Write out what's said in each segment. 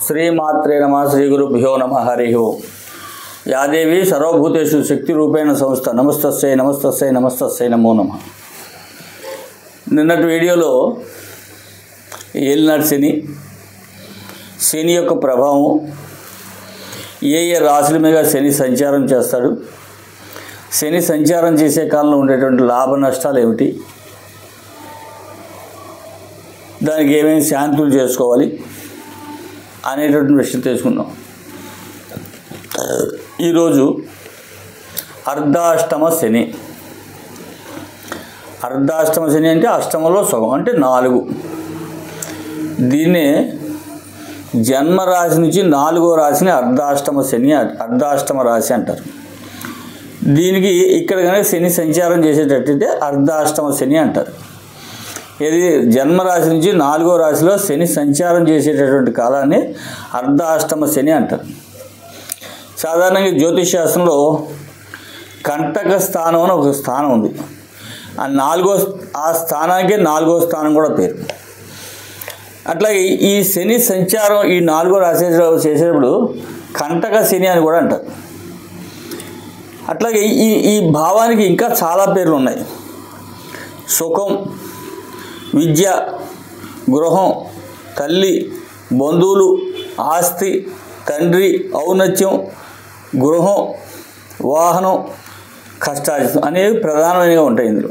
శ్రీమాత్రే నమః శ్రీ గురుభ్యో నమః హరి ఓం. యాదేవి సర్వభూతేషు శక్తి రూపేణ సంస్థ నమస్తస్యై నమస్తస్యై నమస్తస్యై నమో నమః. నిన్నటి వీడియోలో ఏలినాటి శని యొక్క ప్రభావం, ఏ రాశుల మీద శని సంచారం చేస్తాడు, శని సంచారం చేసే కాలంలో ఉండేటువంటి లాభ నష్టాలు ఏమిటి, దానికి ఏమేమి శాంతులు చేసుకోవాలి అనేటువంటి విషయం తెలుసుకుందాం. ఈరోజు అర్ధాష్టమ శని. అర్ధాష్టమ శని అంటే అష్టమంలో సగం అంటే 4. దీన్నే జన్మరాశి నుంచి 4వ రాశిని అర్ధాష్టమ శని, అర్ధాష్టమ రాశి అంటారు. దీనికి ఇక్కడ కనుక శని సంచారం చేసేటట్టయితే అర్ధాష్టమ శని అంటారు. ఇది జన్మరాశి నుంచి 4వ రాశిలో శని సంచారం చేసేటటువంటి కాలాన్ని అర్ధాష్టమ శని అంటారు. సాధారణంగా జ్యోతిష్ శాస్త్రంలో కంటక స్థానం అని ఒక స్థానం ఉంది. ఆ స్థానానికి 4వ స్థానం కూడా పేరు. అట్లాగే ఈ శని సంచారం ఈ 4వ రాశిలో చేసేటప్పుడు కంటక శని అని కూడా అంటారు. అట్లాగే ఈ భావానికి ఇంకా చాలా పేర్లు ఉన్నాయి. సుఖం, విద్య, గృహం, తల్లి, బంధువులు, ఆస్తి, తండ్రి, ఔన్నత్యం, గృహం, వాహనం, కష్టార్జితం అనేవి ప్రధానమైనవి ఉంటాయి ఇందులో.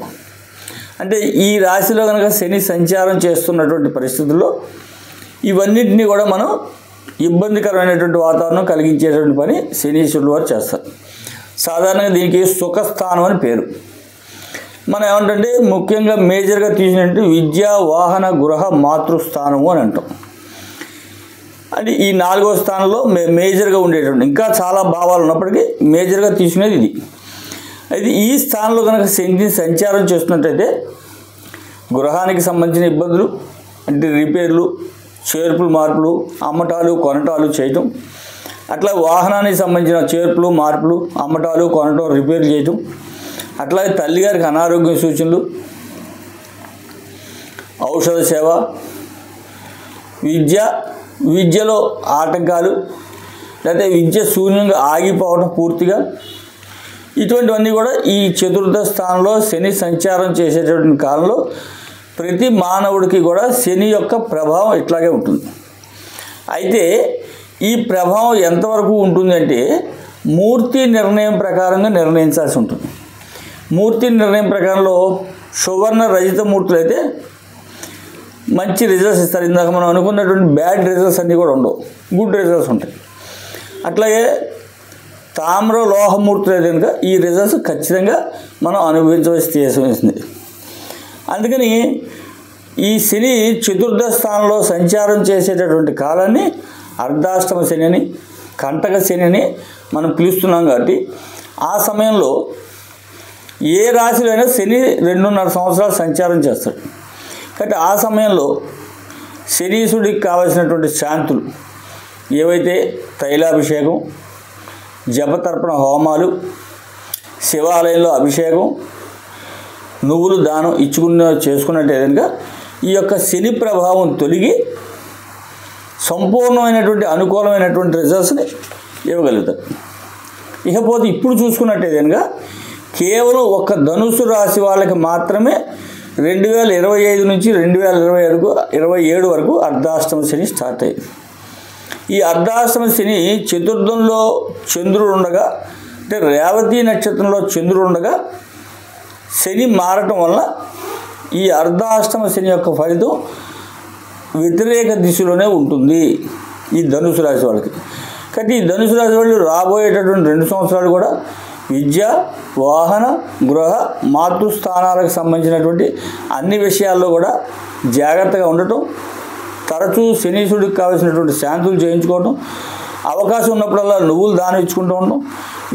అంటే ఈ రాశిలో కనుక శని సంచారం చేస్తున్నటువంటి పరిస్థితుల్లో ఇవన్నింటినీ కూడా మనం ఇబ్బందికరమైనటువంటి వాతావరణం కలిగించేటువంటి పని శనీశ్వరుడు వారు చేస్తారు. సాధారణంగా దీనికి సుఖస్థానం అని పేరు. మనం ఏమంటే ముఖ్యంగా మేజర్గా తీసినట్టు విద్య, వాహన, గృహ, మాతృస్థానము అని అంటాం. అంటే ఈ 4వ స్థానంలో మేజర్గా ఉండేటువంటి ఇంకా చాలా భావాలు ఉన్నప్పటికీ మేజర్గా తీసుకునేది ఇది. అయితే ఈ స్థానంలో కనుక శని సంచారం చేస్తున్నట్టయితే గృహానికి సంబంధించిన ఇబ్బందులు అంటే రిపేర్లు, చేర్పులు, మార్పులు, అమ్మటాలు, కొనటాలు చేయటం, అట్లా వాహనానికి సంబంధించిన చేర్పులు, మార్పులు, అమ్మటాలు, కొనటం, రిపేర్లు చేయటం, అట్లాగే తల్లిగారికి అనారోగ్య సూచనలు, ఔషధ సేవ, విద్యలో ఆటంకాలు, లేకపోతే విద్య శూన్యంగా ఆగిపోవడం పూర్తిగా, ఇటువంటివన్నీ కూడా ఈ చతుర్థ స్థానంలో శని సంచారం చేసేటటువంటి కాలంలో ప్రతి మానవుడికి కూడా శని యొక్క ప్రభావం ఇట్లాగే ఉంటుంది. అయితే ఈ ప్రభావం ఎంతవరకు ఉంటుందంటే మూర్తి నిర్ణయం ప్రకారంగా నిర్ణయించాల్సి ఉంటుంది. మూర్తి నిర్ణయం ప్రకారంలో సువర్ణ రజిత మూర్తులు అయితే మంచి రిజల్ట్స్ ఇస్తారు. ఇందాక మనం అనుకున్నటువంటి బ్యాడ్ రిజల్ట్స్ అన్నీ కూడా ఉండవు, గుడ్ రిజల్ట్స్ ఉంటాయి. అట్లాగే తామ్ర లోహమూర్తులు అయితే కనుక ఈ రిజల్ట్స్ ఖచ్చితంగా మనం అనుభవించవలసింది. అందుకని ఈ శని చతుర్థ స్థానంలో సంచారం చేసేటటువంటి కాలాన్ని అర్ధాష్టమ శని అని, కంటక శని అని మనం పిలుస్తున్నాం. కాబట్టి ఆ సమయంలో ఏ రాశిలో అయినా శని 2.5 సంవత్సరాలు సంచారం చేస్తాడు. కాబట్టి ఆ సమయంలో శనీశ్వరుడికి కావలసినటువంటి శాంతులు ఏవైతే తైలాభిషేకం, జపతర్పణ హోమాలు, శివాలయంలో అభిషేకం, నువ్వులు దానం చేసుకున్నట్టు కనుక ఈ యొక్క శని ప్రభావం తొలగి సంపూర్ణమైనటువంటి అనుకూలమైనటువంటి రిజల్ట్స్ని ఇవ్వగలుగుతారు. ఇకపోతే ఇప్పుడు చూసుకున్నట్టే కనుక కేవలం ఒక ధనుసు రాశి వాళ్ళకి మాత్రమే 2025 నుంచి 2027 వరకు అర్ధాష్టమ శని స్టార్ట్ అయ్యింది. ఈ అర్ధాష్టమ శని చతుర్థంలో చంద్రుడు ఉండగా, అంటే రేవతి నక్షత్రంలో చంద్రుడు ఉండగా శని మారటం వల్ల ఈ అర్ధాష్టమ శని యొక్క ఫలితం వ్యతిరేక దిశలోనే ఉంటుంది ఈ ధనుసు రాశి వాళ్ళకి. కాబట్టి ఈ ధనుసు రాశి వాళ్ళు రాబోయేటటువంటి 2 సంవత్సరాలు కూడా విద్య, వాహన, గృహ, మాతృస్థానాలకు సంబంధించినటువంటి అన్ని విషయాల్లో కూడా జాగ్రత్తగా ఉండటం, తరచూ శనీశ్వరుడికి కావాల్సినటువంటి శాంతులు చేయించుకోవడం, అవకాశం ఉన్నప్పుడల్లా నువ్వులు దానం ఇచ్చుకుంటూ ఉండడం,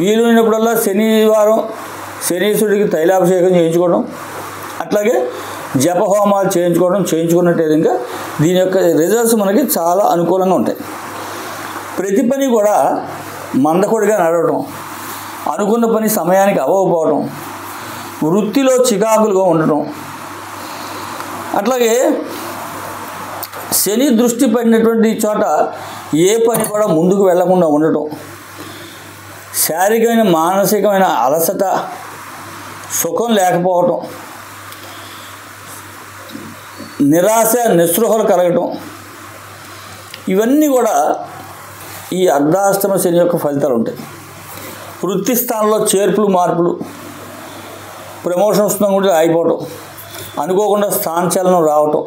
వీలైనప్పుడల్లా శనివారం శనీశ్వరుడికి తైలాభిషేకం చేయించుకోవడం, అట్లాగే జపహోమాలు చేయించుకున్నట్టే ఇంకా దీని యొక్క రిజల్ట్స్ మనకి చాలా అనుకూలంగా ఉంటాయి. ప్రతి పని కూడా మందకొడిగా నడవటం, అనుకున్న పని సమయానికి అవ్వకపోవడం, వృత్తిలో చికాకులుగా ఉండటం, అట్లాగే శని దృష్టి పడినటువంటి చోట ఏ పని కూడా ముందుకు వెళ్లకుండా ఉండటం, శారీరకమైన మానసికమైన అలసట, సుఖం లేకపోవటం, నిరాశ నిస్పృహలు కలగటం, ఇవన్నీ కూడా ఈ అర్ధాష్టమ శని యొక్క ఫలితాలు ఉంటాయి. వృత్తి స్థానంలో చేర్పులు మార్పులు, ప్రమోషన్ వస్తుందని కూడా ఆగిపోవటం, అనుకోకుండా స్థానచలనం రావటం,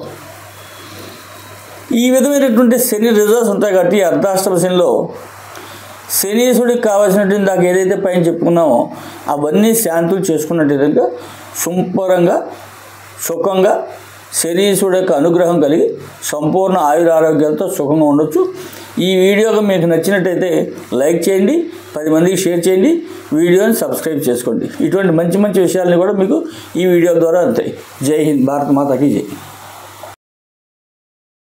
ఈ విధమైనటువంటి శని రిజల్ట్స్ ఉంటాయి. కాబట్టి అర్ధాష్టమ శనిలో శనీశ్వరుడికి కావాల్సినటువంటి దాకా ఏదైతే పైన చెప్పుకున్నామో అవన్నీ శాంతులు చేసుకున్నట్టు విధంగా శుభ్రంగా సుఖంగా శనీశ్వరుడు యొక్క అనుగ్రహం కలిగి సంపూర్ణ ఆయురారోగ్యాలతో సుఖంగా ఉండొచ్చు. ఈ వీడియోగా మీకు నచ్చినట్టయితే లైక్ చేయండి, 10 మందికి షేర్ చేయండి, వీడియోని సబ్స్క్రైబ్ చేసుకోండి. ఇటువంటి మంచి మంచి విషయాలని కూడా మీకు ఈ వీడియో ద్వారా అందుతాయి. జై హింద్, భారత్ మాతాకి జై.